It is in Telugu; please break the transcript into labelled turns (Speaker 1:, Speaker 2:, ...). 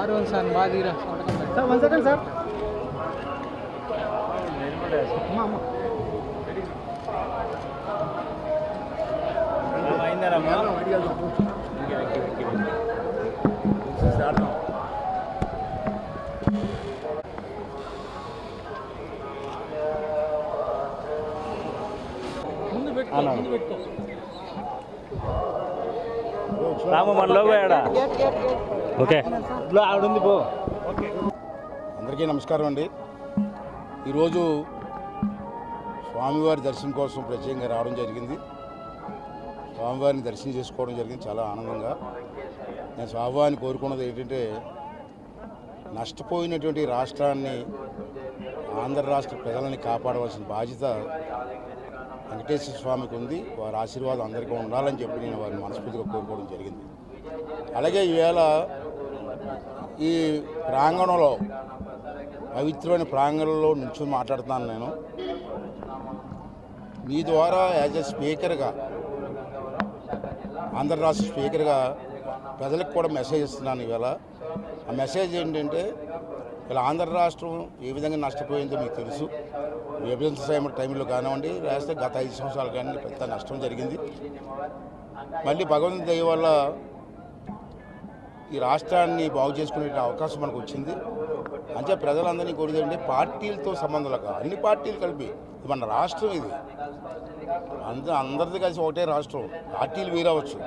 Speaker 1: సార్ బాగా సార్ 1 సెకండ్ సార్
Speaker 2: రాము మనలో పోయాడా ఓకే ఆవిడ పో.
Speaker 3: అందరికీ నమస్కారం అండి. ఈరోజు స్వామివారి దర్శనం కోసం ప్రత్యేకంగా రావడం జరిగింది. స్వామివారిని దర్శనం చేసుకోవడం జరిగింది చాలా ఆనందంగా. నేను స్వామివారిని కోరుకున్నది ఏంటంటే నష్టపోయినటువంటి రాష్ట్రాన్ని ఆంధ్ర రాష్ట్ర ప్రజలని కాపాడవలసిన బాధ్యత వెంకటేశ్వర స్వామికి ఉంది. వారి ఆశీర్వాదం అందరికీ ఉండాలని చెప్పి నేను వారిని మనస్ఫూర్తిగా కోరుకోవడం జరిగింది. అలాగే ఈవేళ ఈ ప్రాంగణంలో పవిత్రమైన ప్రాంగణంలో నుంచొని మాట్లాడుతున్నాను. నేను మీ ద్వారా యాజ్ ఎ స్పీకర్గా ఆంధ్ర రాష్ట్ర స్పీకర్గా ప్రజలకు కూడా మెసేజ్ ఇస్తున్నాను. ఈవేళ ఆ మెసేజ్ ఏంటంటే ఇలా ఆంధ్ర రాష్ట్రం ఏ విధంగా నష్టపోయిందో మీకు తెలుసు. విభజన టైంలో కానివ్వండి, రాస్తే గత 5 సంవత్సరాలు కానీ పెద్ద నష్టం జరిగింది. మళ్ళీ భగవంతుని దయ వల్ల ఈ రాష్ట్రాన్ని బాగు చేసుకునే అవకాశం మనకు వచ్చింది. అంటే ప్రజలందరినీ కోరేదంటే పార్టీలతో సంబంధం లేక అన్ని పార్టీలు కలిపి మన రాష్ట్రం ఇది అందరిది కలిసి ఒకటే రాష్ట్రం. పార్టీలు వేరవచ్చు.